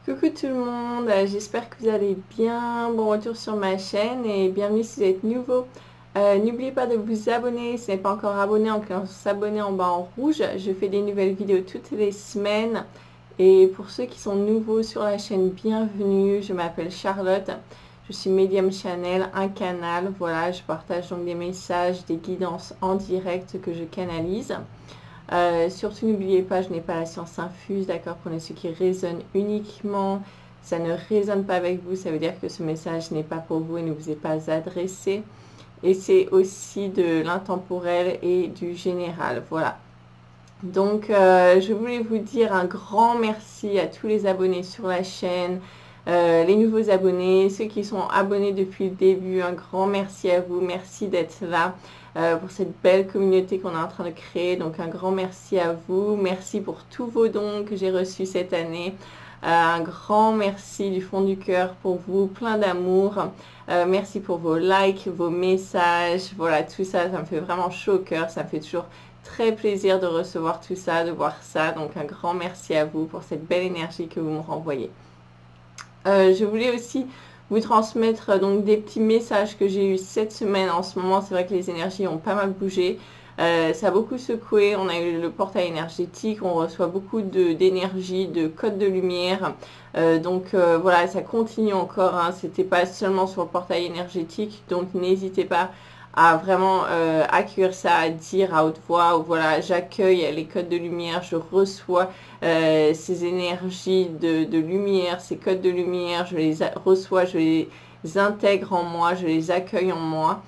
Coucou tout le monde, j'espère que vous allez bien. Bon retour sur ma chaîne et bienvenue si vous êtes nouveau. N'oubliez pas de vous abonner si vous n'êtes pas encore abonné en cliquant sur s'abonner en bas en rouge. Je fais des nouvelles vidéos toutes les semaines. Et pour ceux qui sont nouveaux sur la chaîne, bienvenue. Je m'appelle Charlotte. Je suis Medium Channel, un canal. Voilà, je partage donc des messages, des guidances en direct que je canalise. Surtout n'oubliez pas, je n'ai pas la science infuse, d'accord, pour ceux qui résonnent uniquement, ça ne résonne pas avec vous, ça veut dire que ce message n'est pas pour vous et ne vous est pas adressé. Et c'est aussi de l'intemporel et du général, voilà. Donc je voulais vous dire un grand merci à tous les abonnés sur la chaîne, les nouveaux abonnés, ceux qui sont abonnés depuis le début, un grand merci à vous, merci d'être là. Pour cette belle communauté qu'on est en train de créer. Donc un grand merci à vous. Merci pour tous vos dons que j'ai reçus cette année. Un grand merci du fond du cœur pour vous. Plein d'amour. Merci pour vos likes, vos messages. Voilà, tout ça, ça me fait vraiment chaud au cœur. Ça me fait toujours très plaisir de recevoir tout ça, de voir ça. Donc un grand merci à vous pour cette belle énergie que vous me renvoyez. Je voulais aussi vous transmettre donc des petits messages que j'ai eu cette semaine. En ce moment, c'est vrai que les énergies ont pas mal bougé. Ça a beaucoup secoué. On a eu le portail énergétique. On reçoit beaucoup d'énergie, de codes de lumière. Voilà, ça continue encore. Hein. C'était pas seulement sur le portail énergétique. Donc n'hésitez pas à vraiment accueillir ça, à dire à haute voix, voilà, j'accueille les codes de lumière, je reçois ces énergies de lumière, ces codes de lumière, je les reçois, je les intègre en moi, je les accueille en moi.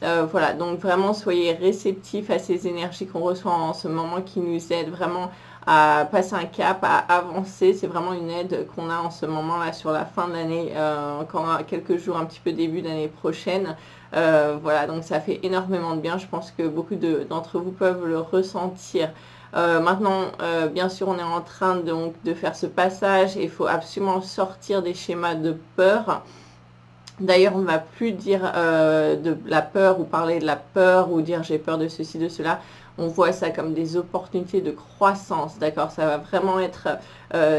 Voilà, donc vraiment soyez réceptifs à ces énergies qu'on reçoit en ce moment qui nous aident vraiment à passer un cap, à avancer. C'est vraiment une aide qu'on a en ce moment là sur la fin de l'année, encore quelques jours, un petit peu début d'année prochaine. Voilà, donc ça fait énormément de bien. Je pense que beaucoup d'entre vous peuvent le ressentir. Maintenant, bien sûr, on est en train donc de faire ce passage et il faut absolument sortir des schémas de peur. D'ailleurs, on ne va plus dire de la peur ou parler de la peur ou dire j'ai peur de ceci, de cela. On voit ça comme des opportunités de croissance, d'accord? Ça va vraiment être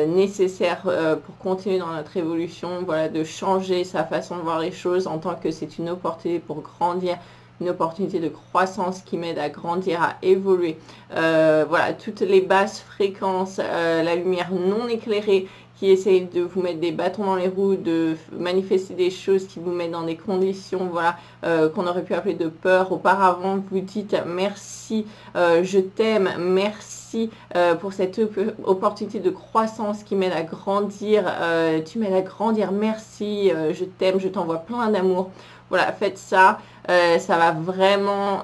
nécessaire pour continuer dans notre évolution, voilà, de changer sa façon de voir les choses en tant que c'est une opportunité pour grandir, une opportunité de croissance qui m'aide à grandir, à évoluer. Voilà, toutes les basses fréquences, la lumière non éclairée, qui essayent de vous mettre des bâtons dans les roues, de manifester des choses qui vous mettent dans des conditions, voilà, qu'on aurait pu appeler de peur. Auparavant, vous dites merci, je t'aime, merci pour cette opportunité de croissance qui m'aide à grandir. Tu m'aides à grandir, merci, je t'aime, je t'envoie plein d'amour. Voilà, faites ça. Ça va vraiment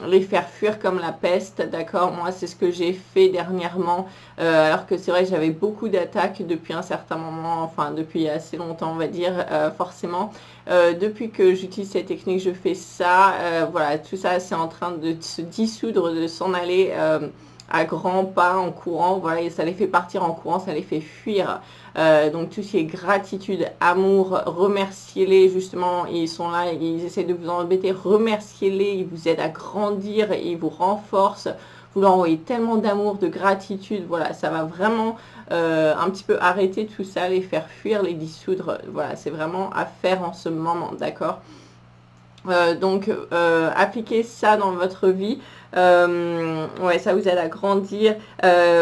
les faire fuir comme la peste, d'accord? Moi, c'est ce que j'ai fait dernièrement, alors que c'est vrai que j'avais beaucoup d'attaques depuis un certain moment, enfin depuis assez longtemps, on va dire, forcément. Depuis que j'utilise cette technique, je fais ça. Voilà, tout ça, c'est en train de se dissoudre, de s'en aller à grands pas en courant, voilà, et ça les fait partir en courant, ça les fait fuir. Donc tout ce qui est gratitude, amour, remerciez-les, justement, ils sont là, ils essaient de vous embêter, remerciez-les, ils vous aident à grandir, ils vous renforcent, vous leur envoyez tellement d'amour, de gratitude, voilà, ça va vraiment un petit peu arrêter tout ça, les faire fuir, les dissoudre, voilà, c'est vraiment à faire en ce moment, d'accord? Appliquez ça dans votre vie. Ouais, ça vous aide à grandir.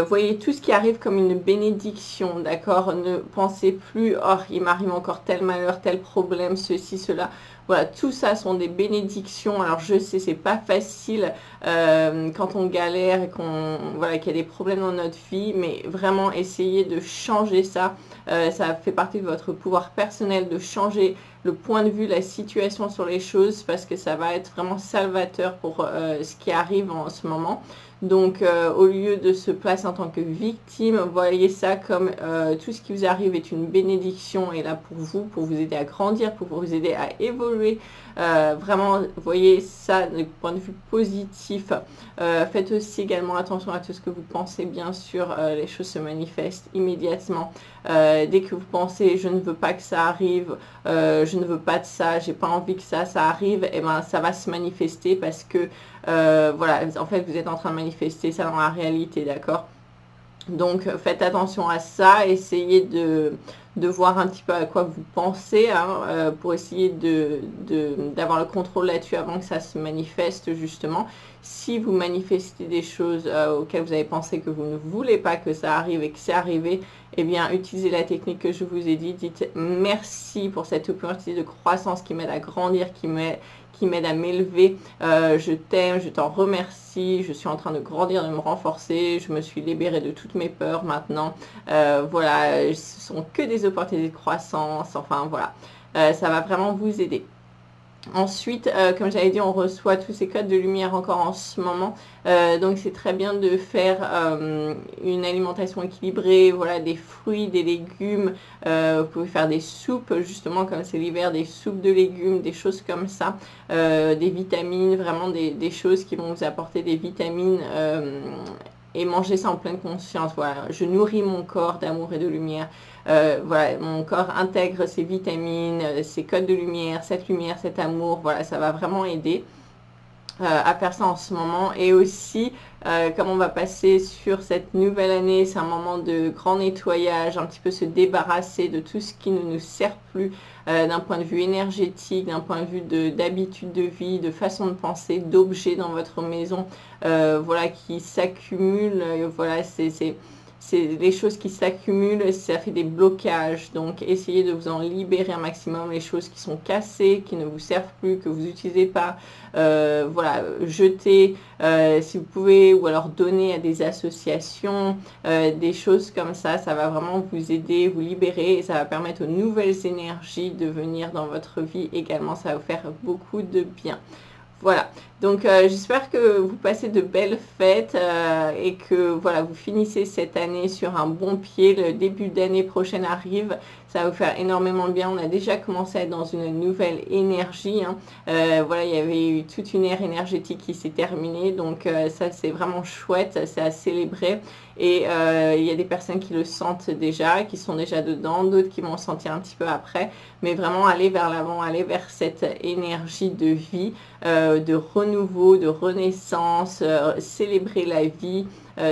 Voyez tout ce qui arrive comme une bénédiction, d'accord? Ne pensez plus, oh, il m'arrive encore tel malheur, tel problème, ceci, cela. Voilà, tout ça sont des bénédictions. Alors je sais, c'est pas facile quand on galère et voilà, qu'il y a des problèmes dans notre vie, mais vraiment essayez de changer ça. Ça fait partie de votre pouvoir personnel de changer le point de vue, la situation sur les choses, parce que ça va être vraiment salvateur pour ce qui arrive en ce moment. Donc, au lieu de se placer en tant que victime, voyez ça comme tout ce qui vous arrive est une bénédiction et là pour vous aider à grandir, pour vous aider à évoluer. Vraiment, voyez ça du point de vue positif. Faites aussi également attention à tout ce que vous pensez, bien sûr, les choses se manifestent immédiatement. Dès que vous pensez je ne veux pas que ça arrive, je ne veux pas de ça, j'ai pas envie que ça arrive, et ben ça va se manifester parce que voilà, en fait vous êtes en train de manifester ça dans la réalité, d'accord? Donc faites attention à ça, essayez de voir un petit peu à quoi vous pensez hein, pour essayer d'avoir le contrôle là-dessus avant que ça se manifeste justement. Si vous manifestez des choses auxquelles vous avez pensé que vous ne voulez pas que ça arrive et que c'est arrivé, eh bien utilisez la technique que je vous ai dit, dites merci pour cette opportunité de croissance qui m'aide à grandir, qui m'aide à m'élever, je t'aime, je t'en remercie, je suis en train de grandir, de me renforcer, je me suis libérée de toutes mes peurs maintenant, voilà, ce sont que des opportunités de croissance, enfin voilà, ça va vraiment vous aider. Ensuite, comme j'avais dit, on reçoit tous ces codes de lumière encore en ce moment. Donc c'est très bien de faire une alimentation équilibrée, voilà, des fruits, des légumes. Vous pouvez faire des soupes, justement, comme c'est l'hiver, des soupes de légumes, des choses comme ça. Des vitamines, vraiment des choses qui vont vous apporter des vitamines. Et manger ça en pleine conscience. Voilà, je nourris mon corps d'amour et de lumière. Voilà, mon corps intègre ces vitamines, ces codes de lumière, cet amour. Voilà, ça va vraiment aider à faire ça en ce moment. Et aussi, comme on va passer sur cette nouvelle année, c'est un moment de grand nettoyage, un petit peu se débarrasser de tout ce qui ne nous sert plus d'un point de vue énergétique, d'un point de vue d'habitude de vie, de façon de penser, d'objets dans votre maison, voilà, qui s'accumulent. Voilà, c'est les choses qui s'accumulent, ça fait des blocages. Donc essayez de vous en libérer un maximum, les choses qui sont cassées, qui ne vous servent plus, que vous n'utilisez pas, voilà, jetez si vous pouvez, ou alors donner à des associations, des choses comme ça va vraiment vous aider, vous libérer, et ça va permettre aux nouvelles énergies de venir dans votre vie également, ça va vous faire beaucoup de bien. Voilà, donc j'espère que vous passez de belles fêtes et que voilà, vous finissez cette année sur un bon pied. Le début d'année prochaine arrive, ça va vous faire énormément de bien. On a déjà commencé à être dans une nouvelle énergie. Hein. Voilà, il y avait eu toute une ère énergétique qui s'est terminée, donc ça c'est vraiment chouette, c'est à célébrer. Et il y a des personnes qui le sentent déjà, qui sont déjà dedans, d'autres qui vont le sentir un petit peu après. Mais vraiment aller vers l'avant, aller vers cette énergie de vie, de renouveau, de renaissance, célébrer la vie,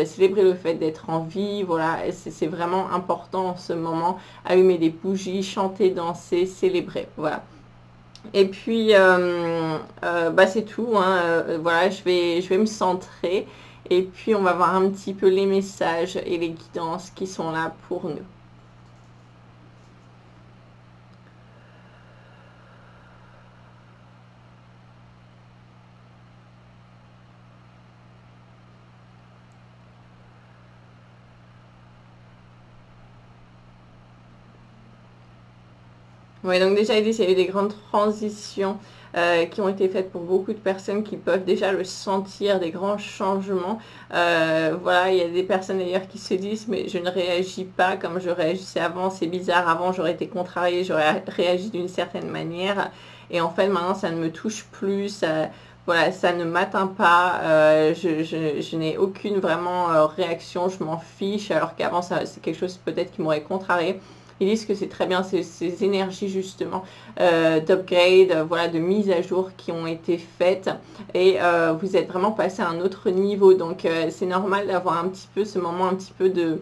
célébrer le fait d'être en vie. Voilà, c'est vraiment important en ce moment. Allumer des bougies, chanter, danser, célébrer. Voilà. Et puis, bah c'est tout. Hein. Voilà, je vais me centrer. Et puis, on va voir un petit peu les messages et les guidances qui sont là pour nous. Oui, donc déjà, il y a eu des grandes transitions qui ont été faites pour beaucoup de personnes qui peuvent déjà le sentir, des grands changements. Voilà, il y a des personnes d'ailleurs qui se disent, mais je ne réagis pas comme je réagissais avant, c'est bizarre, avant j'aurais été contrariée, j'aurais réagi d'une certaine manière. Et en fait, maintenant, ça ne me touche plus, voilà, ça ne m'atteint pas, je n'ai aucune vraiment réaction, je m'en fiche, alors qu'avant, c'est quelque chose peut-être qui m'aurait contrariée. Ils disent que c'est très bien ces énergies justement d'upgrade, voilà, de mise à jour qui ont été faites et vous êtes vraiment passé à un autre niveau. Donc c'est normal d'avoir un petit peu ce moment un petit peu de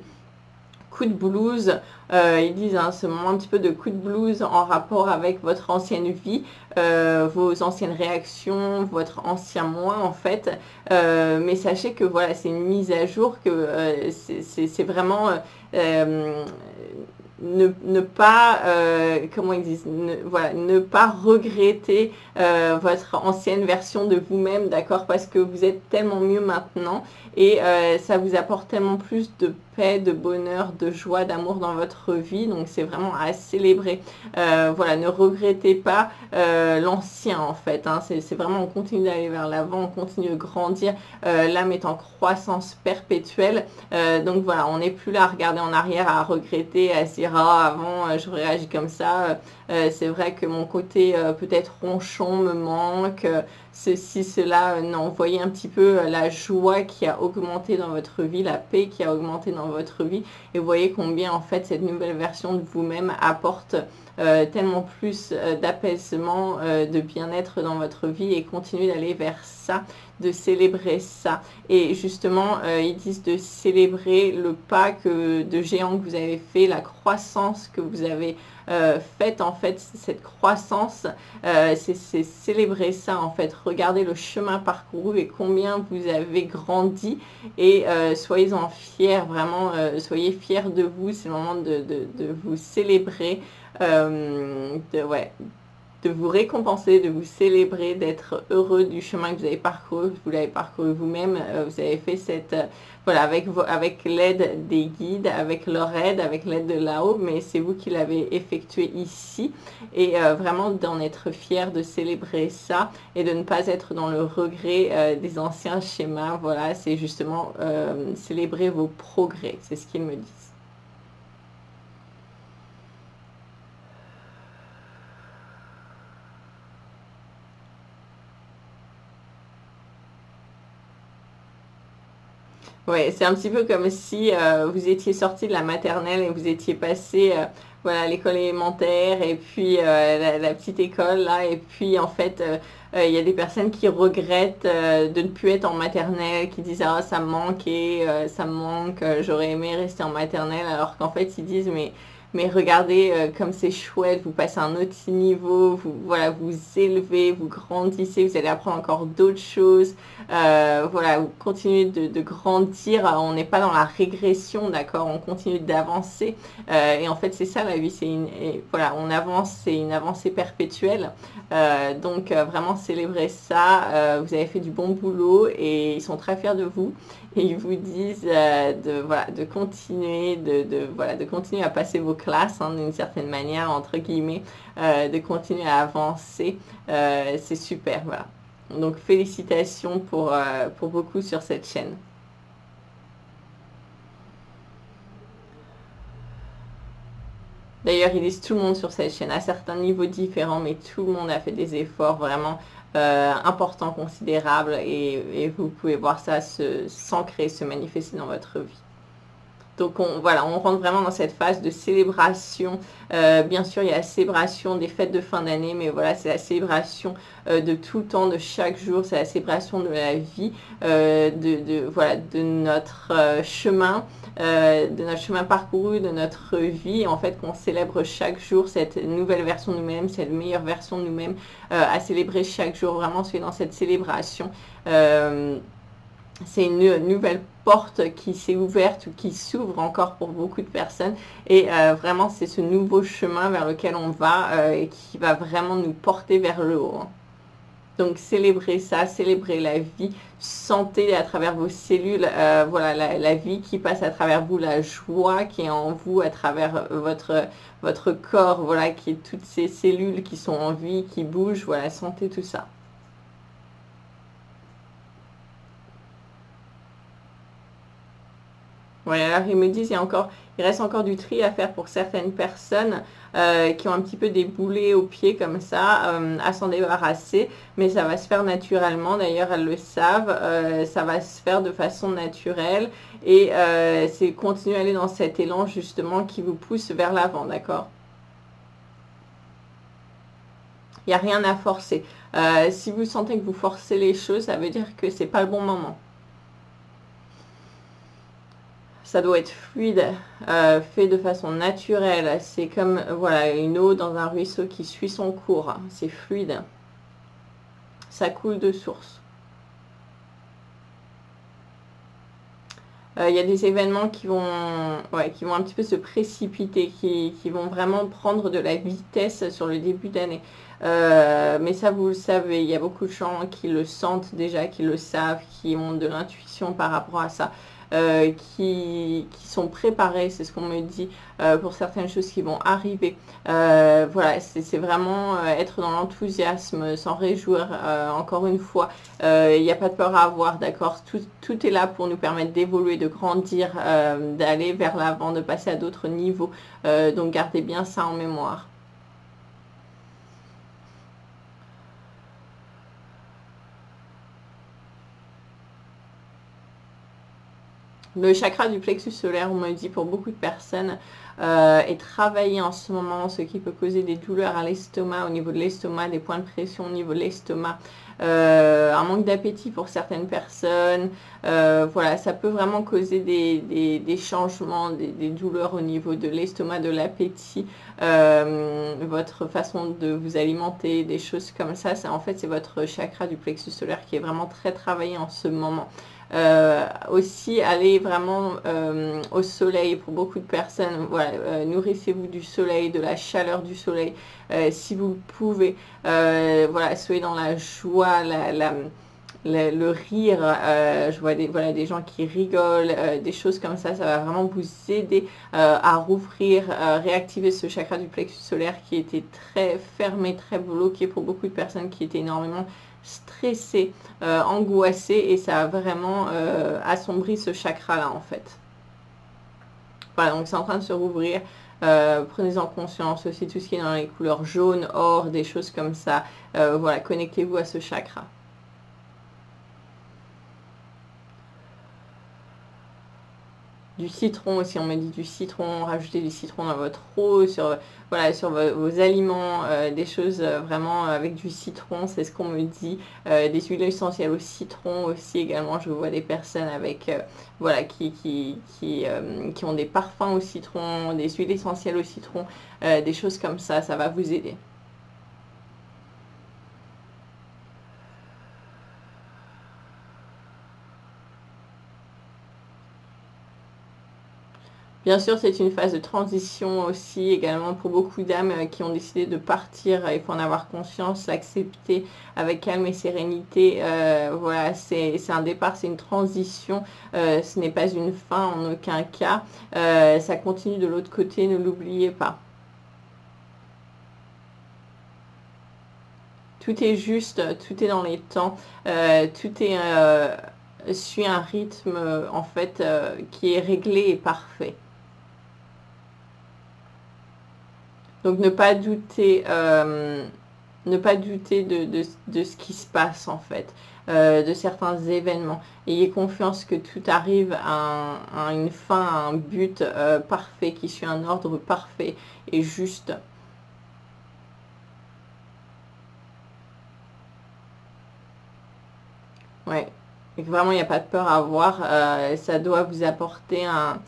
coup de blues, ils disent hein, ce moment un petit peu de coup de blues en rapport avec votre ancienne vie, vos anciennes réactions, votre ancien moi en fait, mais sachez que voilà, c'est une mise à jour, que c'est vraiment ne pas, comment ils disent, voilà, ne pas regretter votre ancienne version de vous-même, d'accord, parce que vous êtes tellement mieux maintenant et ça vous apporte tellement plus de paix, de bonheur, de joie, d'amour dans votre vie, donc c'est vraiment à célébrer. Voilà, ne regrettez pas l'ancien en fait, hein. C'est vraiment, on continue d'aller vers l'avant, on continue de grandir, l'âme est en croissance perpétuelle, donc voilà, on n'est plus là à regarder en arrière, à regretter, à se dire ah, avant je réagis comme ça, c'est vrai que mon côté peut-être ronchon me manque, ceci, cela, non, voyez un petit peu la joie qui a augmenté dans votre vie, la paix qui a augmenté dans votre vie, et vous voyez combien en fait cette nouvelle version de vous-même apporte tellement plus d'apaisement, de bien-être dans votre vie, et continuez d'aller vers ça. ça, de célébrer ça. Et justement, ils disent de célébrer le pas de géant que vous avez fait, la croissance que vous avez faite, en fait, cette croissance, c'est célébrer ça, en fait. Regardez le chemin parcouru et combien vous avez grandi et soyez-en fiers, vraiment, soyez fiers de vous, c'est le moment de vous célébrer, de vous récompenser, de vous célébrer, d'être heureux du chemin que vous avez parcouru. Vous l'avez parcouru vous-même, vous avez fait cette... voilà, avec l'aide des guides, avec leur aide, avec l'aide de là-haut, mais c'est vous qui l'avez effectué ici. Et vraiment d'en être fier, de célébrer ça et de ne pas être dans le regret des anciens schémas. Voilà, c'est justement célébrer vos progrès, c'est ce qu'ils me disent. Ouais, c'est un petit peu comme si vous étiez sorti de la maternelle et vous étiez passé voilà, à l'école élémentaire et puis la petite école là, et puis en fait il y a des personnes qui regrettent de ne plus être en maternelle, qui disent ah ça me manquait, ça me manque, j'aurais aimé rester en maternelle, alors qu'en fait ils disent mais regardez comme c'est chouette, vous passez à un autre niveau, vous voilà, vous élevez, vous grandissez, vous allez apprendre encore d'autres choses. Voilà, vous continuez de grandir, on n'est pas dans la régression, d'accord, on continue d'avancer, et en fait c'est ça la vie, voilà, on avance, c'est une avancée perpétuelle, donc vraiment célébrer ça, vous avez fait du bon boulot et ils sont très fiers de vous et ils vous disent voilà, de continuer, voilà, de continuer à passer vos classes hein, d'une certaine manière, entre guillemets, de continuer à avancer, c'est super, voilà. Donc félicitations pour beaucoup sur cette chaîne. D'ailleurs, ils disent tout le monde sur cette chaîne, à certains niveaux différents, mais tout le monde a fait des efforts vraiment importants, considérables, et vous pouvez voir ça s'ancrer, se manifester dans votre vie. Donc voilà, on rentre vraiment dans cette phase de célébration. Bien sûr, il y a la célébration des fêtes de fin d'année, mais voilà, c'est la célébration de tout le temps, de chaque jour. C'est la célébration de la vie, voilà, de notre chemin, parcouru, de notre vie. En fait, qu'on célèbre chaque jour cette nouvelle version de nous-mêmes, cette meilleure version de nous-mêmes, à célébrer chaque jour. Vraiment, soyez dans cette célébration. C'est une nouvelle porte qui s'est ouverte ou qui s'ouvre encore pour beaucoup de personnes et vraiment c'est ce nouveau chemin vers lequel on va et qui va vraiment nous porter vers le haut. Donc célébrez ça, célébrez la vie, sentez à travers vos cellules voilà, la vie qui passe à travers vous, la joie qui est en vous à travers votre corps, voilà, qui est toutes ces cellules qui sont en vie, qui bougent, voilà, sentez tout ça. Ouais, alors ils me disent il reste encore du tri à faire pour certaines personnes qui ont un petit peu des boulets aux pieds comme ça, à s'en débarrasser, mais ça va se faire naturellement, d'ailleurs elles le savent, ça va se faire de façon naturelle et c'est continuer à aller dans cet élan justement qui vous pousse vers l'avant, d'accord? Il n'y a rien à forcer. Si vous sentez que vous forcez les choses, ça veut dire que c'est pas le bon moment. Ça doit être fluide, fait de façon naturelle. C'est comme voilà, une eau dans un ruisseau qui suit son cours. C'est fluide. Ça coule de source. Il y a des événements qui vont un petit peu se précipiter, qui vont vraiment prendre de la vitesse sur le début d'année. Mais ça, vous le savez, il y a beaucoup de gens qui le sentent déjà, qui le savent, qui ont de l'intuition par rapport à ça. Qui sont préparés, c'est ce qu'on me dit, pour certaines choses qui vont arriver. Voilà, c'est vraiment être dans l'enthousiasme, s'en réjouir, encore une fois. Il n'y a pas de peur à avoir, d'accord? Tout est là pour nous permettre d'évoluer, de grandir, d'aller vers l'avant, de passer à d'autres niveaux. Donc gardez bien ça en mémoire. Le chakra du plexus solaire, on me dit pour beaucoup de personnes, est travaillé en ce moment, ce qui peut causer des douleurs à l'estomac, au niveau de l'estomac, des points de pression au niveau de l'estomac, un manque d'appétit pour certaines personnes. Voilà, ça peut vraiment causer des changements, des douleurs au niveau de l'estomac, de l'appétit, votre façon de vous alimenter, des choses comme ça. En fait, c'est votre chakra du plexus solaire qui est vraiment très travaillé en ce moment. Aussi aller vraiment au soleil pour beaucoup de personnes. Voilà, nourrissez-vous du soleil, de la chaleur du soleil si vous le pouvez. Voilà, soyez dans la joie, le rire. Je vois des gens qui rigolent, des choses comme ça va vraiment vous aider à rouvrir, réactiver ce chakra du plexus solaire qui était très fermé, très bloqué pour beaucoup de personnes qui étaient énormément stressé, angoissé, et ça a vraiment assombri ce chakra là en fait. Voilà, donc c'est en train de se rouvrir. Prenez-en conscience aussi, tout ce qui est dans les couleurs jaune, or, des choses comme ça. Voilà, connectez-vous à ce chakra. Du citron aussi, on me dit du citron, rajoutez du citron dans votre eau, voilà, sur vos aliments, des choses vraiment avec du citron, c'est ce qu'on me dit. Des huiles essentielles au citron aussi également, je vois des personnes avec, voilà, qui ont des parfums au citron, des huiles essentielles au citron, des choses comme ça va vous aider. Bien sûr, c'est une phase de transition aussi, également pour beaucoup d'âmes qui ont décidé de partir. Il faut en avoir conscience, l'accepter avec calme et sérénité. Voilà, c'est un départ, c'est une transition. Ce n'est pas une fin en aucun cas. Ça continue de l'autre côté, ne l'oubliez pas. Tout est juste, tout est dans les temps, tout suit un rythme en fait qui est réglé et parfait. Donc ne pas douter de ce qui se passe en fait, de certains événements. Ayez confiance que tout arrive à une fin, à un but parfait, qui suit un ordre parfait et juste. Ouais, et vraiment il n'y a pas de peur à avoir, ça doit vous apporter un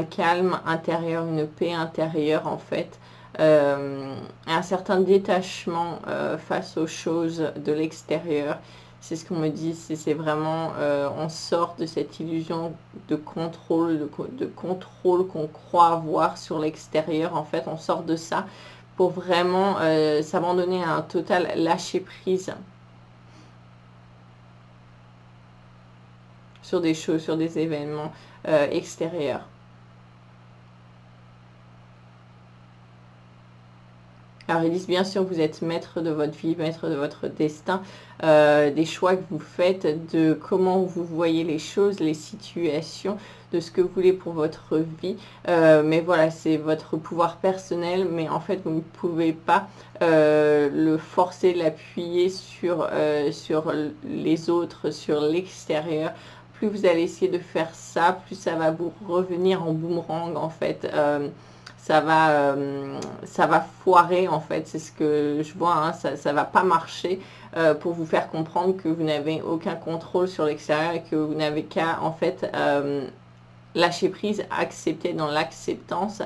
calme intérieur, une paix intérieure en fait. Un certain détachement face aux choses de l'extérieur. C'est ce qu'on me dit, c'est vraiment, on sort de cette illusion de contrôle, de contrôle qu'on croit avoir sur l'extérieur. En fait, on sort de ça pour vraiment s'abandonner à un total lâcher-prise sur des choses, sur des événements extérieurs. Alors ils disent bien sûr vous êtes maître de votre vie, maître de votre destin, des choix que vous faites, de comment vous voyez les choses, les situations, de ce que vous voulez pour votre vie. Mais voilà, c'est votre pouvoir personnel, mais en fait vous ne pouvez pas le forcer, l'appuyer sur les autres, sur l'extérieur. Plus vous allez essayer de faire ça, plus ça va vous revenir en boomerang en fait. Ça va foirer en fait, c'est ce que je vois, hein, ça va pas marcher pour vous faire comprendre que vous n'avez aucun contrôle sur l'extérieur et que vous n'avez qu'à en fait lâcher prise, accepter dans l'acceptance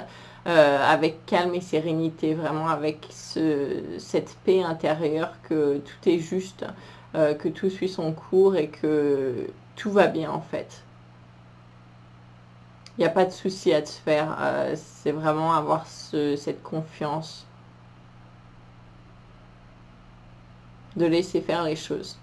avec calme et sérénité, vraiment avec cette paix intérieure que tout est juste, que tout suit son cours et que tout va bien en fait. Il n'y a pas de souci à te faire, c'est vraiment avoir cette confiance de laisser faire les choses.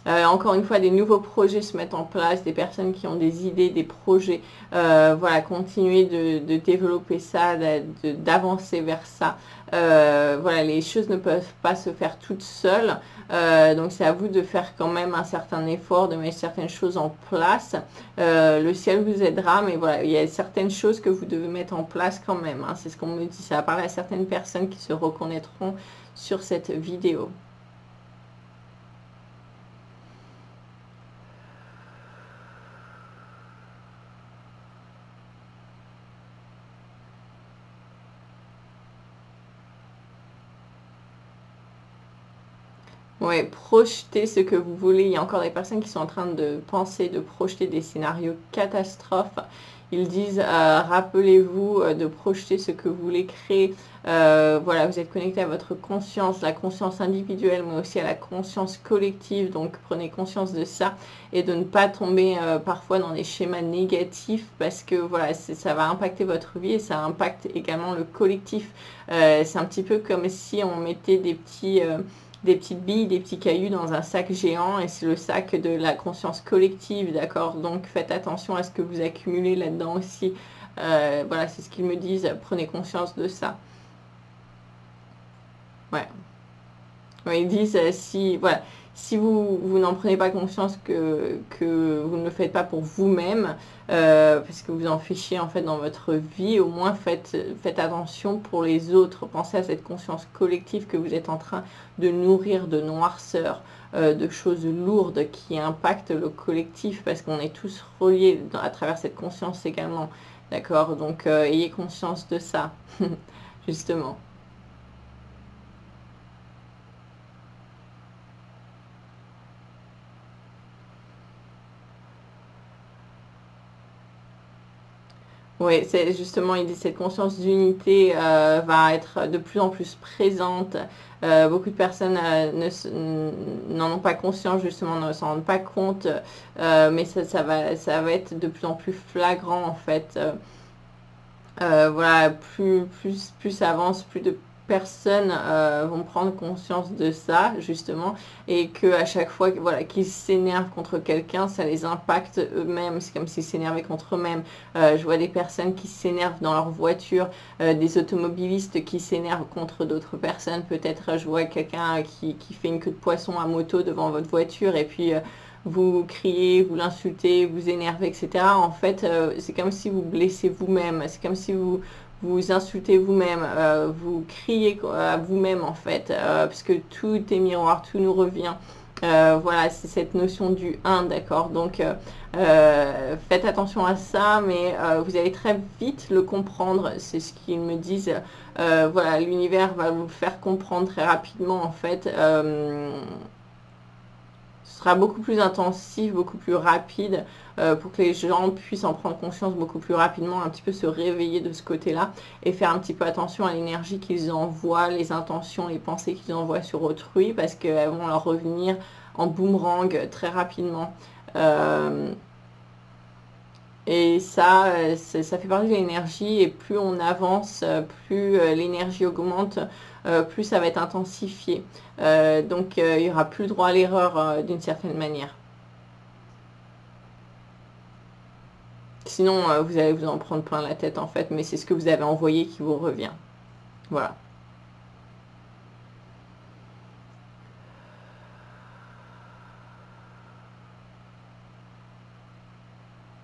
Encore une fois, des nouveaux projets se mettent en place, des personnes qui ont des idées, des projets. Voilà, continuez de développer ça, d'avancer vers ça. Voilà, les choses ne peuvent pas se faire toutes seules. Donc c'est à vous de faire quand même un certain effort, de mettre certaines choses en place. Le ciel vous aidera, mais voilà, il y a certaines choses que vous devez mettre en place quand même, hein. C'est ce qu'on me dit, ça va parler à certaines personnes qui se reconnaîtront sur cette vidéo. Ouais, projetez ce que vous voulez. Il y a encore des personnes qui sont en train de penser, de projeter des scénarios catastrophes. Ils disent, rappelez-vous de projeter ce que vous voulez créer. Voilà, vous êtes connecté à votre conscience, la conscience individuelle, mais aussi à la conscience collective. Donc, prenez conscience de ça et de ne pas tomber parfois dans des schémas négatifs parce que voilà, ça va impacter votre vie et ça impacte également le collectif. C'est un petit peu comme si on mettait des petites billes, des petits cailloux dans un sac géant et c'est le sac de la conscience collective, d'accord? Donc faites attention à ce que vous accumulez là-dedans aussi. Voilà, c'est ce qu'ils me disent, prenez conscience de ça. Ouais. Ouais, ils disent, si, voilà, si vous n'en prenez pas conscience que vous ne le faites pas pour vous-même, parce que vous en fichez en fait dans votre vie, au moins faites attention pour les autres. Pensez à cette conscience collective que vous êtes en train de nourrir de noirceur, de choses lourdes qui impactent le collectif, parce qu'on est tous reliés à travers cette conscience également. D'accord? Donc, ayez conscience de ça, justement. Oui, c'est justement, il dit cette conscience d'unité va être de plus en plus présente. Beaucoup de personnes n'en ont pas conscience, justement, ne s'en rendent pas compte, mais ça va être de plus en plus flagrant, en fait. Voilà, plus ça avance, plus de personnes vont prendre conscience de ça, justement, et que à chaque fois voilà, qu'ils s'énervent contre quelqu'un, ça les impacte eux-mêmes. C'est comme s'ils s'énervaient contre eux-mêmes. Je vois des personnes qui s'énervent dans leur voiture, des automobilistes qui s'énervent contre d'autres personnes. Peut-être je vois quelqu'un qui fait une queue de poisson à moto devant votre voiture, et puis vous criez, vous l'insultez, vous énervez, etc. En fait, c'est comme si vous blessez vous-même, c'est comme si vous insultez vous-même, vous criez à vous-même, en fait, parce que tout est miroir, tout nous revient. Voilà, c'est cette notion du 1, d'accord? Donc, faites attention à ça, mais vous allez très vite le comprendre, c'est ce qu'ils me disent. Voilà, l'univers va vous faire comprendre très rapidement, en fait. Ce sera beaucoup plus intensif, beaucoup plus rapide pour que les gens puissent en prendre conscience beaucoup plus rapidement, un petit peu se réveiller de ce côté-là et faire un petit peu attention à l'énergie qu'ils envoient, les intentions, les pensées qu'ils envoient sur autrui parce qu'elles vont leur revenir en boomerang très rapidement. Et ça, ça fait partie de l'énergie et plus on avance, plus l'énergie augmente, plus ça va être intensifié. Donc il n'y aura plus droit à l'erreur d'une certaine manière. Sinon, vous allez vous en prendre plein la tête en fait, mais c'est ce que vous avez envoyé qui vous revient. Voilà.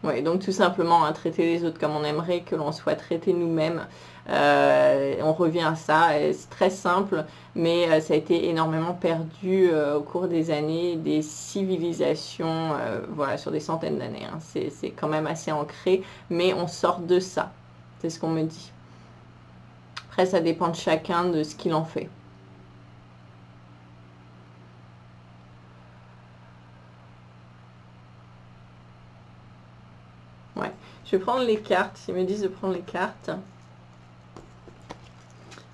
Oui, donc tout simplement, hein, traiter les autres comme on aimerait que l'on soit traité nous-mêmes. On revient à ça, c'est très simple, mais ça a été énormément perdu au cours des années, des civilisations, voilà, sur des centaines d'années. Hein. C'est quand même assez ancré, mais on sort de ça, c'est ce qu'on me dit. Après, ça dépend de chacun, de ce qu'il en fait. Ouais. Je vais prendre les cartes. Ils me disent de prendre les cartes.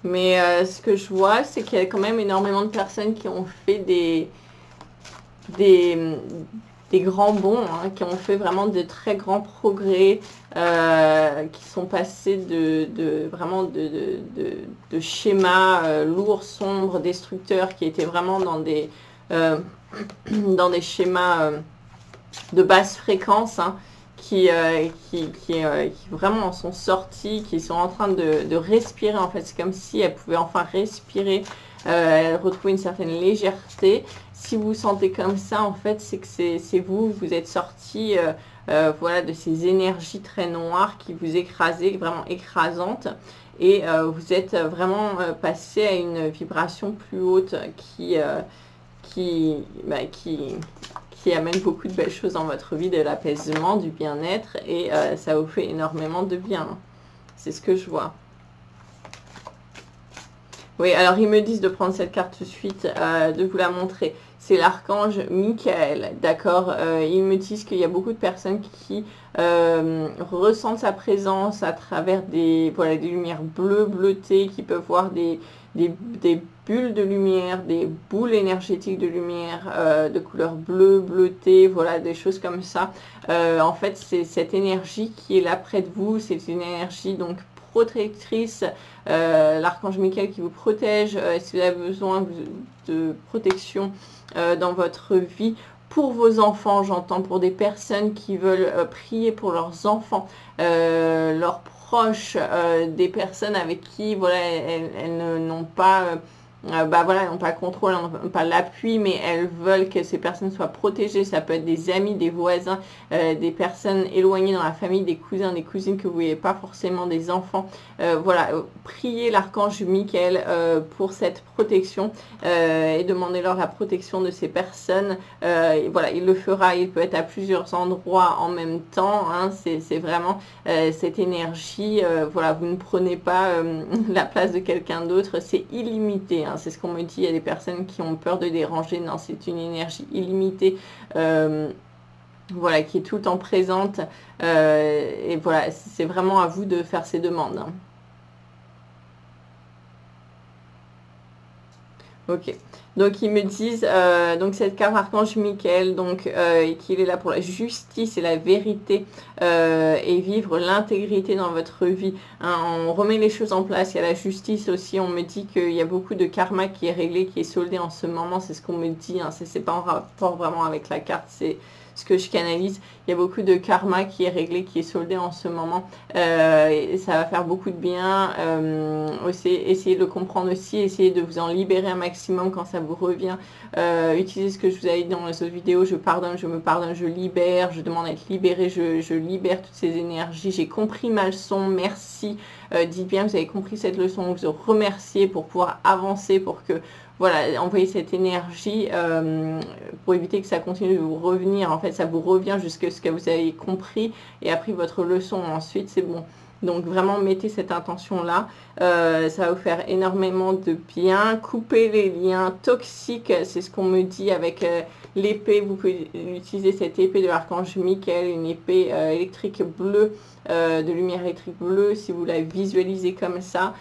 Mais ce que je vois, c'est qu'il y a quand même énormément de personnes qui ont fait des grands bonds, hein, qui ont fait vraiment de très grands progrès, qui sont passés vraiment de schémas lourds, sombres, destructeurs, qui étaient vraiment dans des schémas de basse fréquence, hein, qui vraiment en sont sorties, qui sont en train de respirer, en fait. C'est comme si elles pouvaient enfin respirer, retrouver une certaine légèreté. Si vous vous sentez comme ça, en fait, c'est que c'est vous êtes sortis voilà, de ces énergies très noires qui vous écrasaient, vraiment écrasantes. Et vous êtes vraiment passé à une vibration plus haute qui amène beaucoup de belles choses dans votre vie, de l'apaisement, du bien-être, et ça vous fait énormément de bien. C'est ce que je vois. Oui, alors ils me disent de prendre cette carte tout de suite, de vous la montrer. C'est l'archange Michael, d'accord. Ils me disent qu'il y a beaucoup de personnes qui ressentent sa présence à travers des, voilà, des lumières bleues, bleutées, qui peuvent voir des bulles de lumière, des boules énergétiques de lumière de couleur bleue, bleutée, voilà, des choses comme ça. En fait, c'est cette énergie qui est là près de vous, c'est une énergie donc protectrice, l'archange Michael qui vous protège, si vous avez besoin de protection dans votre vie, pour vos enfants, j'entends, pour des personnes qui veulent prier pour leurs enfants, leurs proches, des personnes avec qui, voilà, elles n'ont pas... bah voilà, elles n'ont pas le contrôle, elles n'ont pas l'appui, mais elles veulent que ces personnes soient protégées. Ça peut être des amis, des voisins, des personnes éloignées dans la famille, des cousins, des cousines que vous ne voyez pas forcément, des enfants. Voilà, priez l'archange Michael pour cette protection et demandez-leur la protection de ces personnes. Et voilà, il le fera, il peut être à plusieurs endroits en même temps. Hein, c'est vraiment cette énergie. Voilà, vous ne prenez pas la place de quelqu'un d'autre, c'est illimité. Hein, c'est ce qu'on me dit. Il y a des personnes qui ont peur de déranger. Non, c'est une énergie illimitée. Voilà, qui est tout le temps présente. Et voilà, c'est vraiment à vous de faire ces demandes. Hein. Ok. Donc ils me disent, donc cette carte archange Michael, donc qu'il est là pour la justice et la vérité et vivre l'intégrité dans votre vie. Hein, on remet les choses en place. Il y a la justice aussi. On me dit qu'il y a beaucoup de karma qui est réglé, qui est soldé en ce moment. C'est ce qu'on me dit. Hein, c'est pas en rapport vraiment avec la carte. C'est ce que je canalise. Il y a beaucoup de karma qui est réglé, qui est soldé en ce moment. Et ça va faire beaucoup de bien. Aussi, essayez de le comprendre aussi. Essayez de vous en libérer un maximum quand ça vous revient. Utilisez ce que je vous avais dit dans les autres vidéos. Je pardonne, je me pardonne, je libère. Je demande à être libérée. Je libère toutes ces énergies. J'ai compris ma leçon. Merci. Dites bien, vous avez compris cette leçon. Vous remerciez pour pouvoir avancer, pour que... Voilà, envoyez cette énergie pour éviter que ça continue de vous revenir. En fait, ça vous revient jusqu'à ce que vous avez compris et appris votre leçon. Ensuite, c'est bon. Donc, vraiment, mettez cette intention-là. Ça va vous faire énormément de bien. Coupez les liens toxiques. C'est ce qu'on me dit avec l'épée. Vous pouvez utiliser cette épée de l'archange Michael, une épée électrique bleue, de lumière électrique bleue, si vous la visualisez comme ça.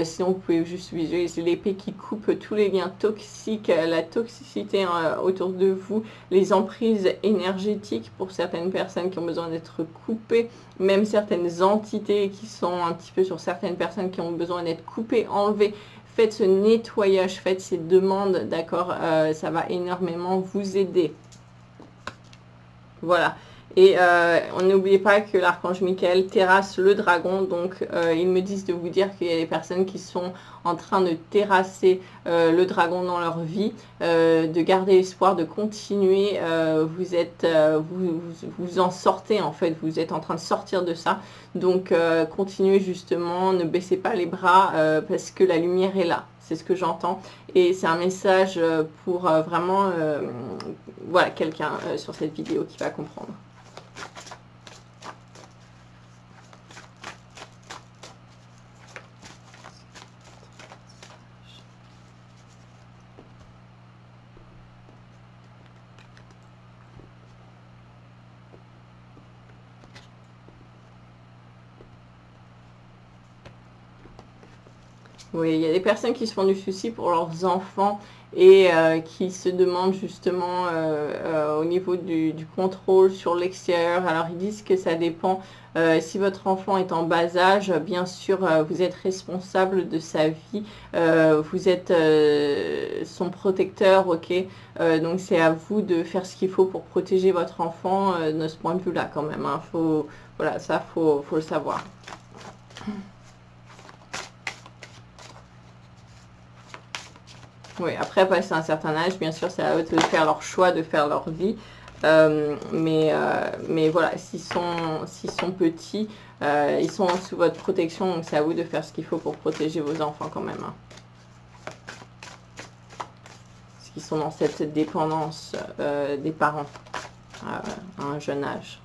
Sinon, vous pouvez juste visualiser l'épée qui coupe tous les liens toxiques, la toxicité autour de vous, les emprises énergétiques pour certaines personnes qui ont besoin d'être coupées, même certaines entités qui sont un petit peu sur certaines personnes qui ont besoin d'être coupées, enlevées. Faites ce nettoyage, faites ces demandes, d'accord, ça va énormément vous aider. Voilà. Et on n'oubliez pas que l'archange Michael terrasse le dragon. Donc, ils me disent de vous dire qu'il y a des personnes qui sont en train de terrasser le dragon dans leur vie, de garder l'espoir, de continuer. Vous en sortez, en fait. Vous êtes en train de sortir de ça. Donc, continuez justement. Ne baissez pas les bras parce que la lumière est là. C'est ce que j'entends. Et c'est un message pour vraiment voilà, quelqu'un sur cette vidéo qui va comprendre. Oui, il y a des personnes qui se font du souci pour leurs enfants et qui se demandent justement au niveau du contrôle sur l'extérieur. Alors ils disent que ça dépend. Si votre enfant est en bas âge, bien sûr, vous êtes responsable de sa vie. Vous êtes son protecteur, ok. Donc c'est à vous de faire ce qu'il faut pour protéger votre enfant de ce point de vue-là quand même. Hein. Voilà, ça, faut le savoir. Oui, après, passer un certain âge, bien sûr, c'est à eux de faire leur choix, de faire leur vie. Mais voilà, s'ils sont petits, ils sont sous votre protection, donc c'est à vous de faire ce qu'il faut pour protéger vos enfants quand même. Hein. Parce qu'ils sont dans cette dépendance des parents à un jeune âge.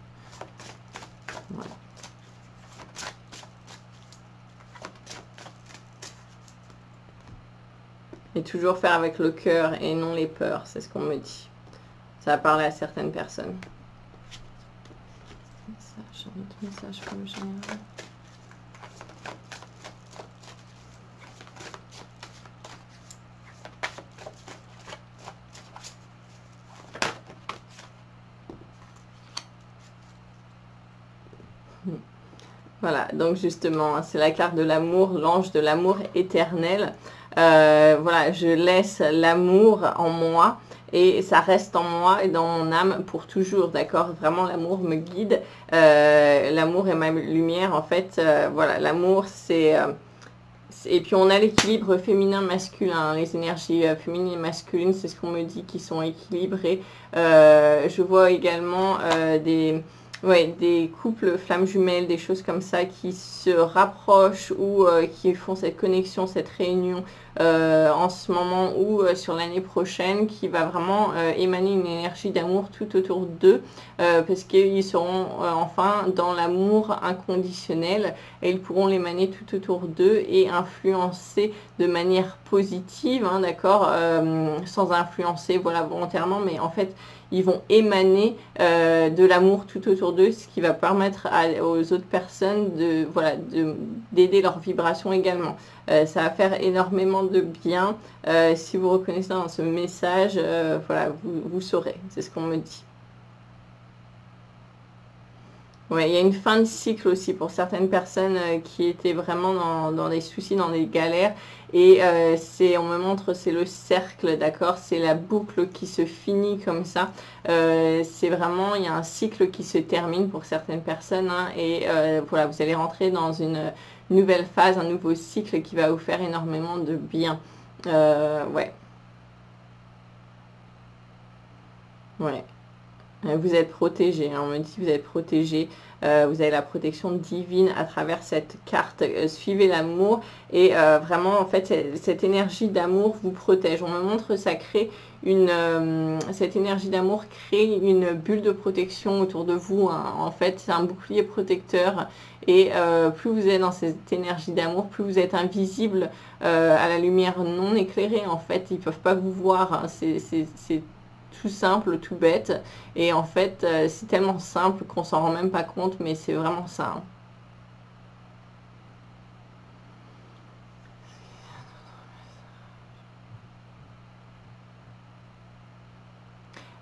Voilà. Et toujours faire avec le cœur et non les peurs, c'est ce qu'on me dit. Ça va parler à certaines personnes. Message, un autre message pour le général. Voilà, donc justement, c'est la carte de l'amour, l'ange de l'amour éternel. Voilà, je laisse l'amour en moi et ça reste en moi et dans mon âme pour toujours, d'accord? Vraiment, l'amour me guide. L'amour est ma lumière, en fait. Voilà, l'amour, c'est... et puis on a l'équilibre féminin-masculin, les énergies féminines et masculines, c'est ce qu'on me dit, qui sont équilibrées. Je vois également des couples flammes jumelles, des choses comme ça qui se rapprochent ou qui font cette connexion, cette réunion en ce moment ou sur l'année prochaine, qui va vraiment émaner une énergie d'amour tout autour d'eux parce qu'ils seront enfin dans l'amour inconditionnel et ils pourront l'émaner tout autour d'eux et influencer de manière positive, hein, d'accord, sans influencer voilà, volontairement, mais en fait ils vont émaner de l'amour tout autour d'eux, ce qui va permettre aux autres personnes de voilà, d'aider leur vibration également. Ça va faire énormément de bien. Si vous reconnaissez dans ce message, voilà, vous saurez, c'est ce qu'on me dit. Ouais, il y a une fin de cycle aussi pour certaines personnes qui étaient vraiment dans des soucis, dans des galères. Et on me montre, c'est le cercle, d'accord? C'est la boucle qui se finit comme ça. C'est vraiment, il y a un cycle qui se termine pour certaines personnes. Hein, et voilà, vous allez rentrer dans une nouvelle phase, un nouveau cycle qui va vous faire énormément de bien. Ouais. Ouais. Vous êtes protégé, hein, on me dit que vous êtes protégé, vous avez la protection divine à travers cette carte. Suivez l'amour et vraiment en fait cette énergie d'amour vous protège. On me montre ça crée cette énergie d'amour crée une bulle de protection autour de vous. Hein. En fait c'est un bouclier protecteur et plus vous êtes dans cette énergie d'amour, plus vous êtes invisible à la lumière non éclairée. En fait ils ne peuvent pas vous voir, hein. C'est tout simple, tout bête. Et en fait, c'est tellement simple qu'on s'en rend même pas compte, mais c'est vraiment ça. Hein.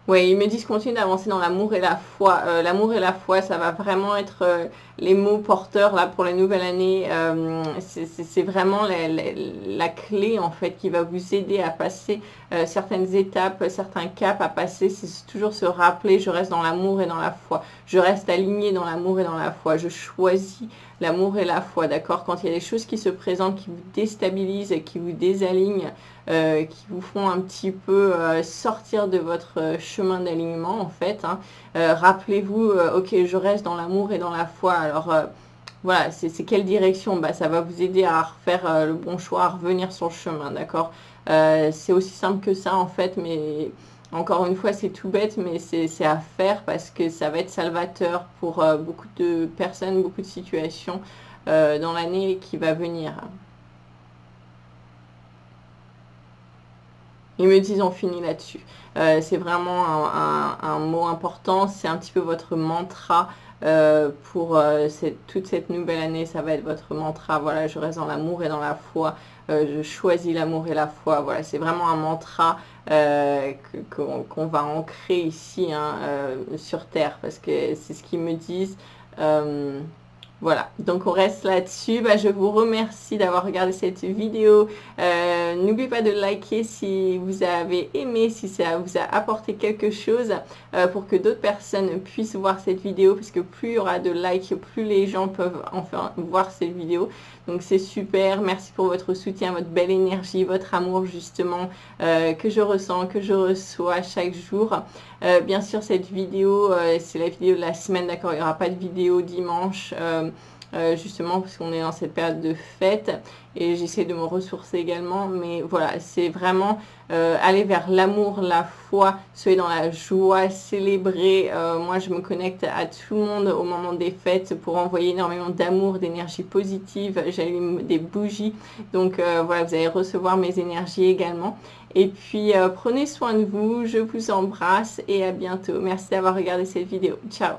Oui, ils me disent continue d'avancer dans l'amour et la foi. L'amour et la foi, ça va vraiment être les mots porteurs là pour la nouvelle année. C'est vraiment la clé en fait qui va vous aider à passer certaines étapes, certains caps à passer. C'est toujours se rappeler, je reste dans l'amour et dans la foi. Je reste aligné dans l'amour et dans la foi. Je choisis l'amour et la foi, d'accord? Quand il y a des choses qui se présentent, qui vous déstabilisent, qui vous désalignent, qui vous font un petit peu sortir de votre chemin d'alignement, en fait. Hein. Rappelez-vous, ok, je reste dans l'amour et dans la foi. Alors, voilà, c'est quelle direction? Bah, ça va vous aider à refaire le bon choix, à revenir sur le chemin, d'accord? C'est aussi simple que ça, en fait, mais... Encore une fois, c'est tout bête, mais c'est à faire parce que ça va être salvateur pour beaucoup de personnes, beaucoup de situations dans l'année qui va venir. Ils me disent on finit là-dessus. C'est vraiment un mot important, c'est un petit peu votre mantra pour toute cette nouvelle année, ça va être votre mantra. Voilà, je reste dans l'amour et dans la foi. Je choisis l'amour et la foi. Voilà, c'est vraiment un mantra qu'on va ancrer ici hein, sur Terre parce que c'est ce qu'ils me disent. Voilà, donc on reste là-dessus. Bah, je vous remercie d'avoir regardé cette vidéo. N'oubliez pas de liker si vous avez aimé, si ça vous a apporté quelque chose pour que d'autres personnes puissent voir cette vidéo. Parce que plus il y aura de likes, plus les gens peuvent enfin voir cette vidéo. Donc c'est super. Merci pour votre soutien, votre belle énergie, votre amour justement que je ressens, que je reçois chaque jour. Bien sûr, cette vidéo, c'est la vidéo de la semaine, d'accord? Il n'y aura pas de vidéo dimanche. justement parce qu'on est dans cette période de fête et j'essaie de me ressourcer également. Mais voilà, c'est vraiment aller vers l'amour, la foi, soyez dans la joie, célébrer. Moi, je me connecte à tout le monde au moment des fêtes pour envoyer énormément d'amour, d'énergie positive. J'allume des bougies. Donc voilà, vous allez recevoir mes énergies également. Et puis, prenez soin de vous. Je vous embrasse et à bientôt. Merci d'avoir regardé cette vidéo. Ciao!